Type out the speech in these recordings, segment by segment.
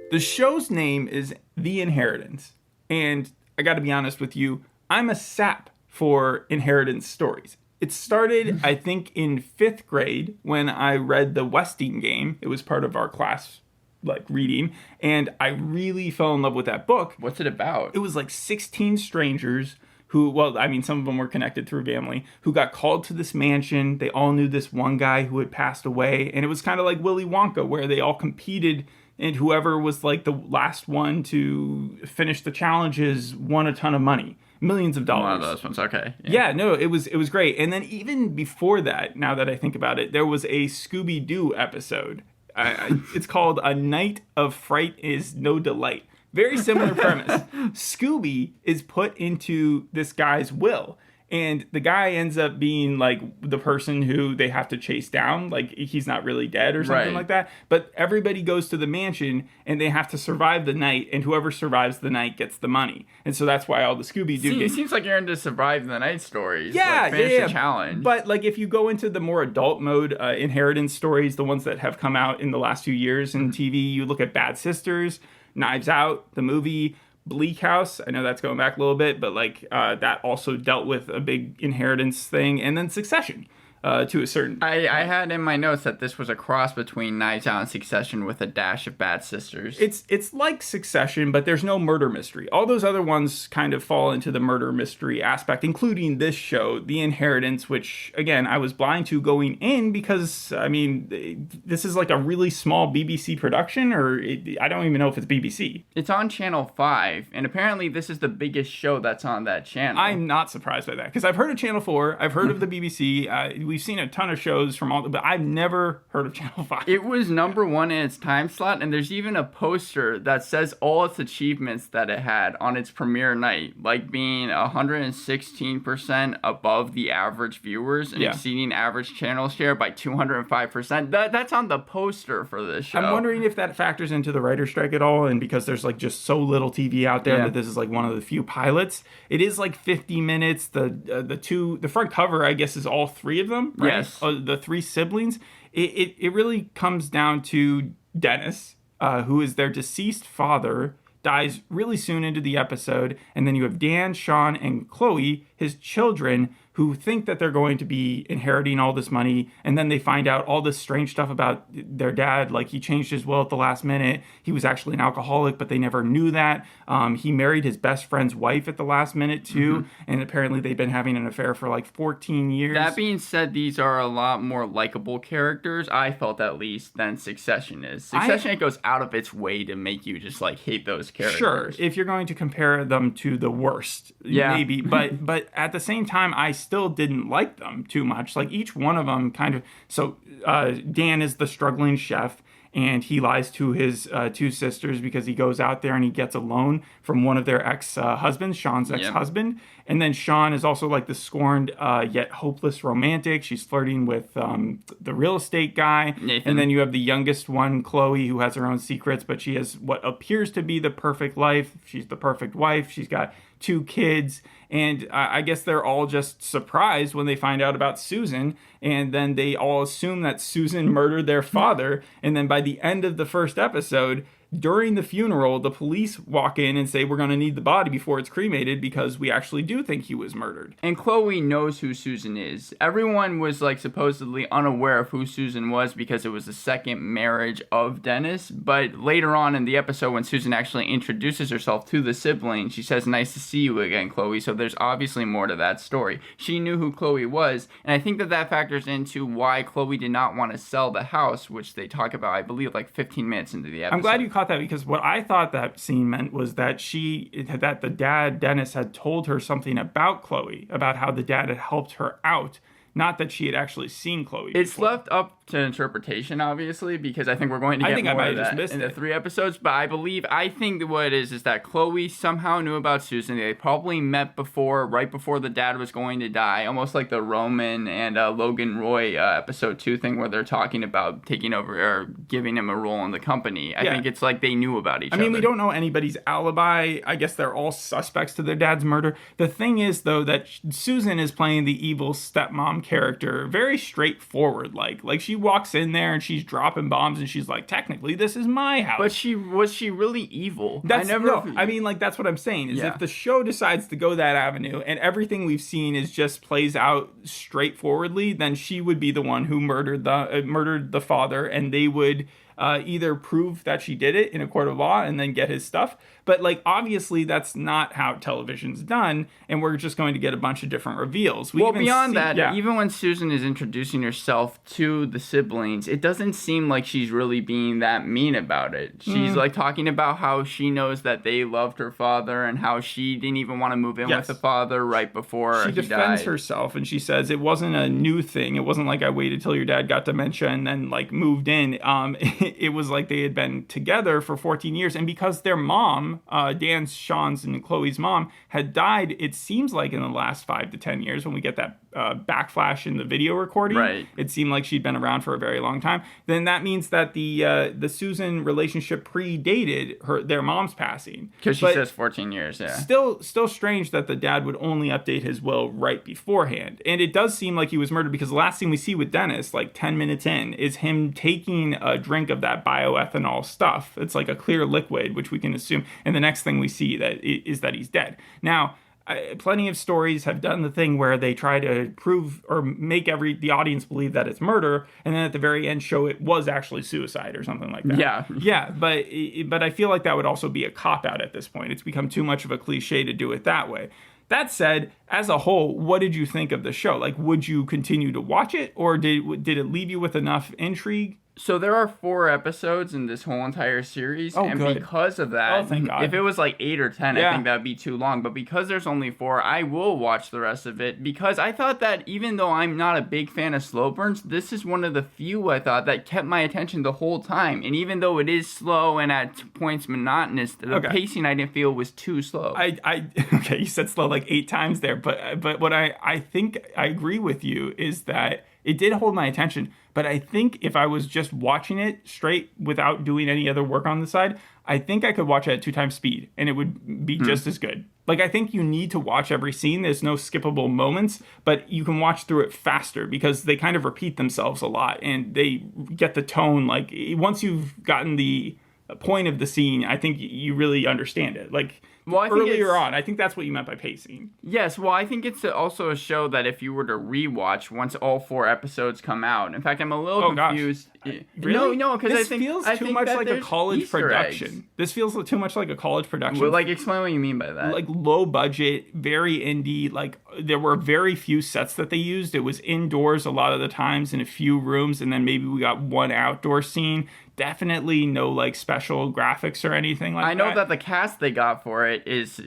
The show's name is The Inheritance. And I got to be honest with you, I'm a sap for inheritance stories. It started, I think, in 5th grade when I read The Westing Game. It was part of our class, reading. And I really fell in love with that book. What's it about? It was 16 strangers who, some of them were connected through family, who got called to this mansion. They all knew this one guy who had passed away. And it was kind of like Willy Wonka, where they all competed, and whoever was the last one to finish the challenges won a ton of money. Millions of dollars. One of those ones, okay. Yeah, no, it was great. And then even before that, now that I think about it, there was a Scooby-Doo episode. It's called A Night of Fright is No Delight. Very similar premise. Scooby is put into this guy's will. And the guy ends up being the person who they have to chase down. He's not really dead or something like that. But everybody goes to the mansion and they have to survive the night. And whoever survives the night gets the money. And so that's why all the Scooby-Doo It seems like you're into survive the night stories. Yeah, finish the challenge. But if you go into the more adult mode inheritance stories, the ones that have come out in the last few years in TV, you look at Bad Sisters, Knives Out, the movie, Bleak House. I know that's going back a little bit, but that also dealt with a big inheritance thing. And then Succession, to a certain... I had in my notes that this was a cross between Knives Out and Succession with a dash of Bad Sisters. It's like Succession, but there's no murder mystery. All those other ones kind of fall into the murder mystery aspect, including this show, The Inheritance, which, again, I was blind to going in because, this is a really small BBC production, I don't even know if it's BBC. It's on Channel 5, and apparently this is the biggest show that's on that channel. I'm not surprised by that, because I've heard of Channel 4, I've heard of the BBC, we've seen a ton of shows from but I've never heard of Channel 5. It was number 1 in its time slot, and there's even a poster that says all its achievements that it had on its premiere night, like being 116% above the average viewers and exceeding average channel share by 205%. That's on the poster for this show. I'm wondering if that factors into the writer's strike at all, and because there's just so little TV out there that this is one of the few pilots. It is 50 minutes. The front cover, I guess, is all 3 of them. Right? Yes. The 3 siblings. It really comes down to Dennis, who is their deceased father, dies really soon into the episode. And then you have Dan, Sean, and Chloe, his children, who think that they're going to be inheriting all this money. And then they find out all this strange stuff about their dad. He changed his will at the last minute. He was actually an alcoholic, but they never knew that. He married his best friend's wife at the last minute, too. Mm-hmm. And apparently they've been having an affair for 14 years. That being said, these are a lot more likable characters, I felt at least, than Succession is. Succession, it goes out of its way to make you just hate those characters. Sure, if you're going to compare them to the worst, maybe. But at the same time, I still didn't like them too much. Each one of them kind of... So Dan is the struggling chef, and he lies to his 2 sisters because he goes out there and he gets a loan from one of their ex-husbands, Sean's ex-husband. Yep. And then Sean is also the scorned yet hopeless romantic. She's flirting with the real estate guy. Nathan. And then you have the youngest one, Chloe, who has her own secrets, but she has what appears to be the perfect life. She's the perfect wife. She's got 2 kids. And I guess they're all just surprised when they find out about Susan. And then they all assume that Susan murdered their father. And then by the end of the first episode, during the funeral, the police walk in and say, we're going to need the body before it's cremated because we actually do think he was murdered. And Chloe knows who Susan is. Everyone was supposedly unaware of who Susan was because it was the second marriage of Dennis. But later on in the episode, when Susan actually introduces herself to the sibling, she says, nice to see you again, Chloe. So there's obviously more to that story. She knew who Chloe was. And I think that factors into why Chloe did not want to sell the house, which they talk about, I believe, 15 minutes into the episode. I'm glad you caught that, because what I thought that scene meant was that the dad, Dennis, had told her something about Chloe, about how the dad had helped her out. Not that she had actually seen Chloe before. It's left up to interpretation, obviously, because I think we're going to get more of that in the 3 episodes. But I think what it is that Chloe somehow knew about Susan. They probably met right before the dad was going to die, almost like the Roman and Logan Roy episode 2 thing where they're talking about taking over or giving him a role in the company. I think it's they knew about each other. We don't know anybody's alibi. I guess they're all suspects to their dad's murder. The thing is, though, that Susan is playing the evil stepmom character very straightforward. She walks in there and she's dropping bombs and she's like, technically, this is my house. But was she really evil? I mean, like, that's what I'm saying, is if the show decides to go that avenue and everything we've seen is just plays out straightforwardly, then she would be the one who murdered the father, and they would either prove that she did it in a court of law and then get his stuff. But, like, obviously that's not how television's done, and we're just going to get a bunch of different reveals. Beyond that, even when Susan is introducing herself to the siblings, it doesn't seem like she's really being that mean about it. She's, like, talking about how she knows that they loved her father and how she didn't even want to move in with the father right before he defends died. herself, and she says it wasn't a new thing. It wasn't like I waited till your dad got dementia and then, like, moved in. It was like they had been together for 14 years, and because their mom, Dan's, Sean's, and Chloe's mom, had died, it seems like in the last 5 to 10 years, when we get that backflash in the video recording, it seemed like she'd been around for a very long time. Then that means that the Susan relationship predated their mom's passing. Because she says 14 years, Still strange that the dad would only update his will right beforehand. And it does seem like he was murdered, because the last thing we see with Dennis, like 10 minutes in, is him taking a drink of that bioethanol stuff. It's like a clear liquid, which we can assume. And the next thing we see is that he's dead. Now, plenty of stories have done the thing where they try to prove or make the audience believe that it's murder, and then at the very end show it was actually suicide or something like that. Yeah, but I feel like that would also be a cop-out at this point. It's become too much of a cliche to do it that way. That said, as a whole, what did you think of the show? Like, would you continue to watch it, or did it leave you with enough intrigue? So there are 4 episodes in this whole entire series, and good. Because of that, thank God. If it was like 8 or 10, I think that would be too long. But because there's only 4, I will watch the rest of it, because I thought that even though I'm not a big fan of slow burns, this is one of the few I thought that kept my attention the whole time. And even though it is slow and at points monotonous, the pacing I didn't feel was too slow. Okay, you said slow like 8 times there, but what I think I agree with you is that it did hold my attention, but I think if I was just watching it straight without doing any other work on the side, I think I could watch it at 2 times speed and it would be just as good. Like, I think you need to watch every scene. There's no skippable moments, but you can watch through it faster because they kind of repeat themselves a lot and they get the tone. Like, once you've gotten the point of the scene, I think you really understand it. Like, earlier on, I think that's what you meant by pacing. Yes, well, I think it's also a show that if you were to rewatch once all 4 episodes come out. In fact, I'm a little confused. Really? No, because I think this feels too much like a college Easter production. Eggs. This feels too much like a college production. Well, like, explain what you mean by that. Like, low budget, very indie. Like, there were very few sets that they used. It was indoors a lot of the times in a few rooms, and then maybe we got one outdoor scene. Definitely no, like, special graphics or anything like that. I know that the cast they got for it is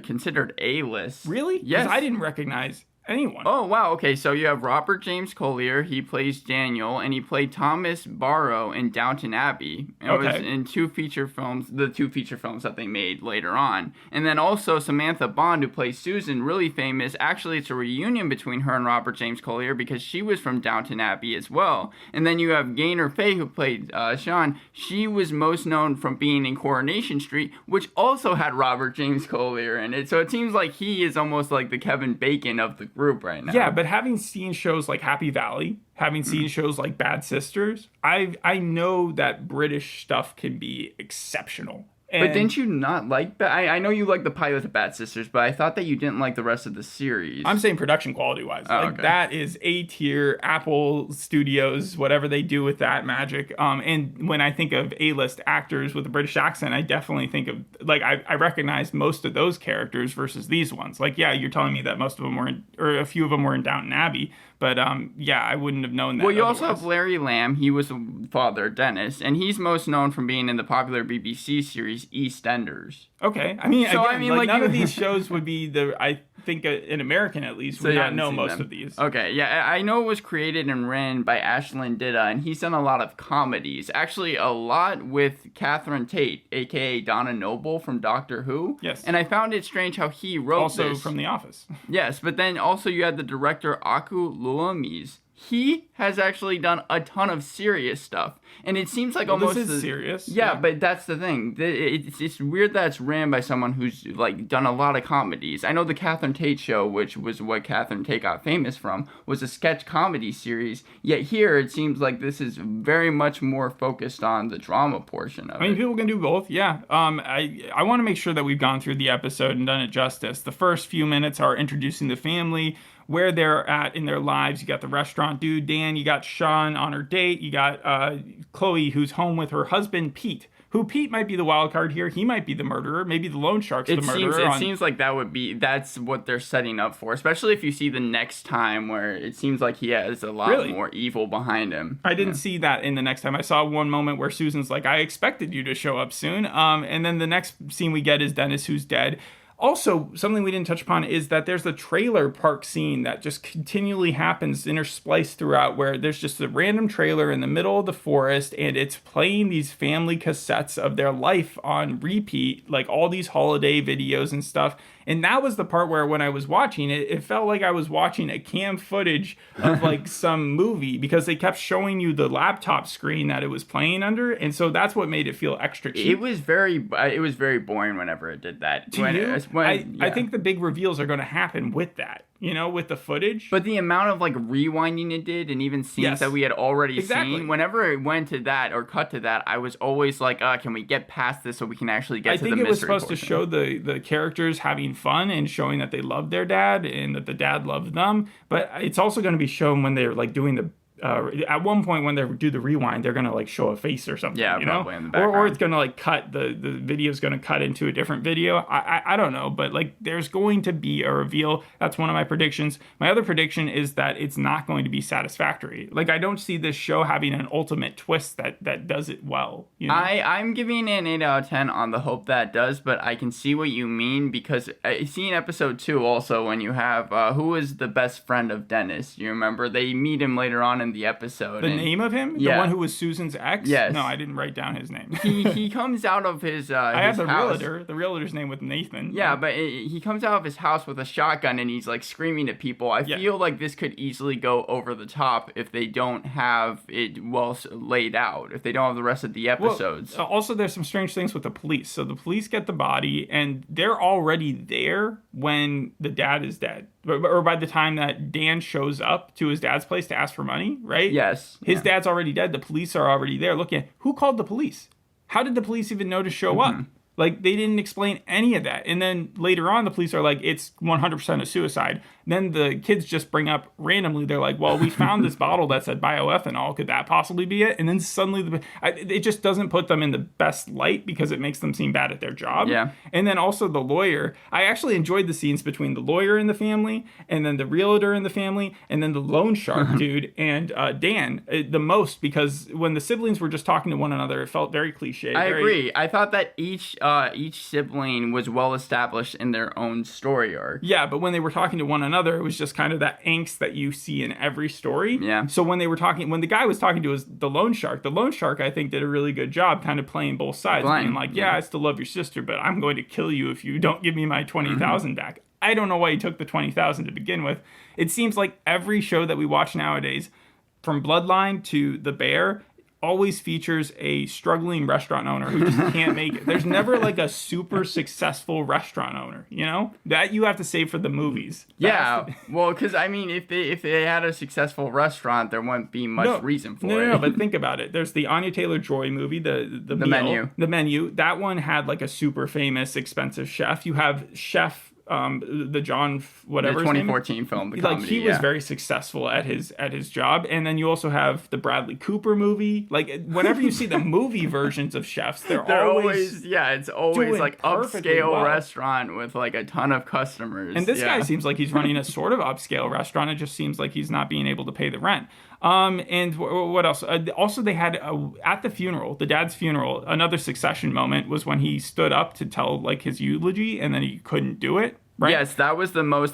considered A-list. Really? Yes. 'Cause I didn't recognize anyone. Oh, wow. Okay, so you have Robert James-Collier. He plays Daniel, and he played Thomas Barrow in Downton Abbey. It was in 2 feature films, the 2 feature films that they made later on. And then also Samantha Bond, who plays Susan, really famous. Actually, it's a reunion between her and Robert James-Collier because she was from Downton Abbey as well. And then you have Gaynor Faye, who played Sean. She was most known from being in Coronation Street, which also had Robert James-Collier in it. So it seems like he is almost like the Kevin Bacon of the group right now. Yeah, but having seen shows like Happy Valley, having seen shows like Bad Sisters, I know that British stuff can be exceptional. But didn't you not like... I know you like the pilot of Bad Sisters, but I thought that you didn't like the rest of the series. I'm saying production quality-wise. That is A-tier, Apple Studios, whatever they do with that magic. And when I think of A-list actors with a British accent, I definitely think of... Like, I recognize most of those characters versus these ones. Like, yeah, you're telling me that most of them were or a few of them were in Downton Abbey. But, yeah, I wouldn't have known that. Well, you also have Larry Lamb. He was the father, Dennis. And he's most known from being in the popular BBC series EastEnders. Okay. I mean, so, again, like none of these shows would be I think an American, at least, would not know most of these. Okay, yeah. I know it was created and written by Ashlyn Didda, and he's done a lot of comedies. Actually, a lot with Catherine Tate, a.k.a. Donna Noble from Doctor Who. Yes. And I found it strange how he wrote also from The Office. Yes, but then also you had the director Aku Luamis. he has actually done a ton of serious stuff. And it seems like almost... This is serious. Yeah, but that's the thing. It's weird that it's ran by someone who's, like, done a lot of comedies. I know the Catherine Tate Show, which was what Catherine Tate got famous from, was a sketch comedy series. Yet here, it seems like this is very much more focused on the drama portion of it. I mean, people can do both, yeah. I want to make sure that we've gone through the episode and done it justice. The first few minutes are introducing the family, where they're at in their lives. You got the restaurant dude, Dan. You got Sean on her date. You got Chloe, who's home with her husband, Pete. Who Pete might be the wild card here. He might be the murderer. Maybe the loan shark's the murderer. It seems like that's what they're setting up for. Especially if you see the next time where it seems like he has a lot more evil behind him. I didn't see that in the next time. I saw one moment where Susan's like, I expected you to show up soon. And then the next scene we get is Dennis, who's dead. Also, something we didn't touch upon is that there's the trailer park scene that just continually happens interspliced throughout, where there's just a random trailer in the middle of the forest and it's playing these family cassettes of their life on repeat, like all these holiday videos and stuff. And that was the part where when I was watching it, it felt like I was watching a cam footage of like some movie, because they kept showing you the laptop screen that it was playing under. And so that's what made it feel extra cheap. It was very boring whenever it did that. I think the big reveals are going to happen with that, with the footage. But the amount of like rewinding it did, and even scenes that we had already seen, whenever it went to that or cut to that, I was always like, can we get past this so we can actually get to the mystery I think it was supposed portion. to show the characters having fun and showing that they loved their dad and that the dad loved them. But it's also going to be shown when they're like doing the at one point when they do the rewind, they're gonna like show a face or something, probably in the background. or it's gonna like cut the video's gonna cut into a different video. I don't know, but like there's going to be a reveal. That's one of my predictions. My other prediction is that it's not going to be satisfactory. Like I don't see this show having an ultimate twist that does it well. I'm giving it an 8 out of 10 on the hope that it does, but I can see what you mean, because I see in episode 2 also when you have who is the best friend of Dennis. You remember they meet him later on in the episode. The name of him? Yeah. The one who was Susan's ex? Yes. No, I didn't write down his name. He comes out of his I have the house. realtor. The realtor's name was Nathan. Yeah, but he comes out of his house with a shotgun and he's like screaming at people. I feel like this could easily go over the top if they don't have it well laid out, if they don't have the rest of the episodes. Well, also, there's some strange things with the police. So the police get the body and they're already there when the dad is dead. Or by the time that Dan shows up to his dad's place to ask for money, right? Yes. His dad's already dead. The police are already there looking at who called the police? How did the police even know to show up? Like, they didn't explain any of that. And then later on, the police are like, it's 100% a suicide. Then the kids just bring up randomly, they're like, well, we found this bottle that said bioethanol. Could that possibly be it? And then suddenly, it just doesn't put them in the best light because it makes them seem bad at their job. Yeah. And then also the lawyer. I actually enjoyed the scenes between the lawyer and the family, and then the realtor and the family, and then the loan shark dude and Dan the most, because when the siblings were just talking to one another, it felt very cliche. I agree. I thought that each sibling was well established in their own story arc. Yeah, but when they were talking to one another, it was just kind of that angst that you see in every story. Yeah. So when the guy was talking to the loan shark, I think did a really good job kind of playing both sides. Being like, yeah, I still love your sister, but I'm going to kill you if you don't give me my $20,000 back. I don't know why he took the $20,000 to begin with. It seems like every show that we watch nowadays, from Bloodline to The Bear, always features a struggling restaurant owner who just can't make it. There's never like a super successful restaurant owner, that you have to save for the movies. Yeah, well, because I mean, if they had a successful restaurant, there wouldn't be much reason for it. No, but think about it. There's the Anya Taylor-Joy movie, the Menu. The Menu. That one had like a super famous, expensive chef. You have Chef. The John whatever the 2014 film, the comedy, he was very successful at his job. And then you also have the Bradley Cooper movie. Like whenever you see the movie versions of chefs, they're always it's always like upscale restaurant with like a ton of customers. And this guy seems like he's running a sort of upscale restaurant. It just seems like he's not being able to pay the rent. And what else? Also, they had at the funeral, the dad's funeral, another Succession moment was when he stood up to tell like his eulogy and then he couldn't do it. right? Yes, that was the most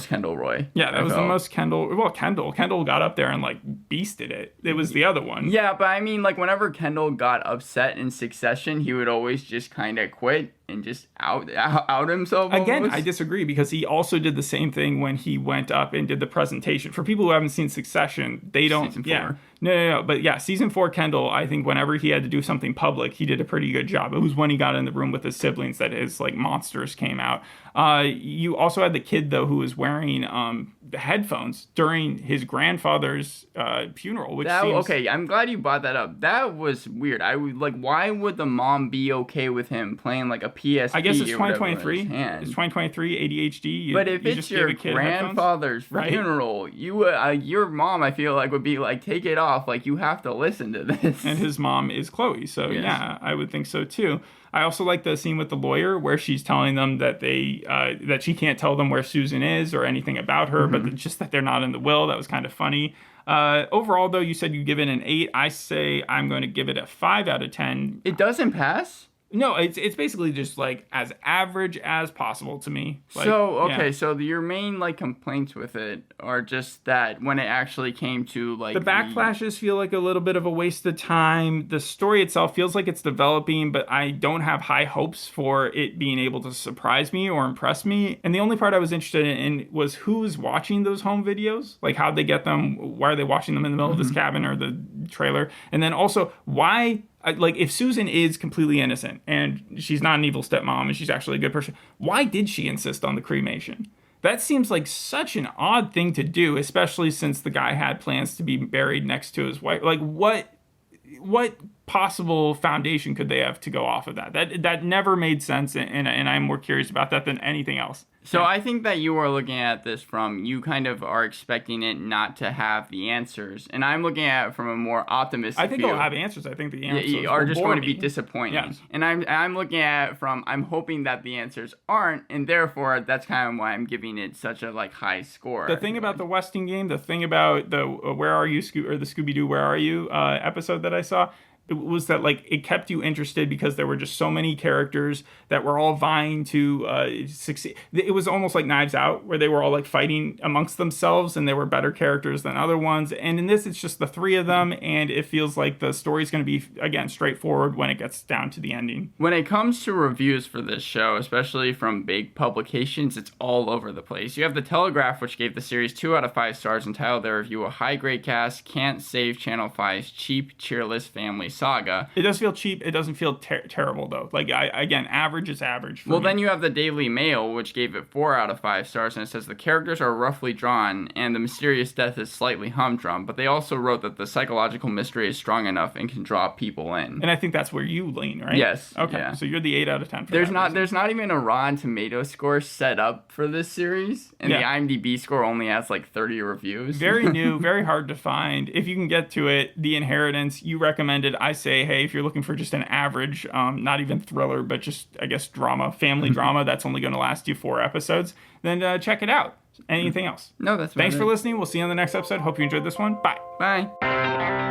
Kendall Roy. Yeah, that was the most Kendall. Well, Kendall got up there and like beasted it. It was the other one. Yeah, but I mean, like whenever Kendall got upset in Succession, he would always just kind of quit and just out himself. Again, almost. I disagree because he also did the same thing when he went up and did the presentation. For people who haven't seen Succession, they don't. Season 4. Yeah, no. But yeah, season 4 Kendall. I think whenever he had to do something public, he did a pretty good job. It was when he got in the room with his siblings that his like monsters came out. You also had the kid though who was wearing headphones during his grandfather's funeral, which okay. I'm glad you brought that up. That was weird. I would like. Why would the mom be okay with him playing like a PSP? I guess it's 2023. It's 2023 ADHD. But if it's your grandfather's funeral, your mom, I feel like would be like, take it off. Like you have to listen to this. And his mom is Chloe, so yes. Yeah, I would think so too. I also like the scene with the lawyer where she's telling them that that she can't tell them where Susan is or anything about her, but just that they're not in the will. That was kind of funny. Overall, though, you said you give it an 8. I say I'm going to give it a 5 out of 10. It doesn't pass? No, it's basically just like as average as possible to me. Like, so your main like complaints with it are just that when it actually came to like the backflashes feel like a little bit of a waste of time. The story itself feels like it's developing, but I don't have high hopes for it being able to surprise me or impress me. And the only part I was interested in was who's watching those home videos, like how'd they get them? Why are they watching them in the middle of this cabin or the trailer? And then also why. Like, if Susan is completely innocent and she's not an evil stepmom and she's actually a good person, why did she insist on the cremation? That seems like such an odd thing to do, especially since the guy had plans to be buried next to his wife. Like, what possible foundation could they have to go off of that? That never made sense, and I'm more curious about that than anything else. So I think that you are looking at this from, you kind of are expecting it not to have the answers. And I'm looking at it from a more optimistic I think view. It'll have answers. I think the answers are just going to be disappointing. Yes. And I'm looking at it from, I'm hoping that the answers aren't, and therefore that's kind of why I'm giving it such a like high score. The thing about the Westing game, the thing about the Where Are You, or the Scooby-Doo Where Are You episode that I saw, it was that like it kept you interested because there were just so many characters that were all vying to succeed. It was almost like Knives Out, where they were all like fighting amongst themselves, and there were better characters than other ones. And in this, it's just the 3 of them, and it feels like the story's going to be again straightforward when it gets down to the ending. When it comes to reviews for this show, especially from big publications, it's all over the place. You have The Telegraph, which gave the series 2 out of 5 stars, entitled their review a high-grade cast can't save Channel 5's cheap, cheerless family saga. It does feel cheap. It doesn't feel terrible, though. Like, again, average is average for me. Then you have the Daily Mail, which gave it 4 out of 5 stars, and it says the characters are roughly drawn, and the mysterious death is slightly humdrum, but they also wrote that the psychological mystery is strong enough and can draw people in. And I think that's where you lean, right? Yes. Okay, yeah. So you're the 8 out of 10 for There's not even a Rotten Tomato score set up for this series, and the IMDb score only has like 30 reviews. Very new, very hard to find. If you can get to it, The Inheritance, you recommended. I say, hey, if you're looking for just an average, not even thriller, but just, I guess, drama, family drama that's only going to last you 4 episodes, then check it out. Anything else? No, that's Thanks for listening. We'll see you on the next episode. Hope you enjoyed this one. Bye. Bye.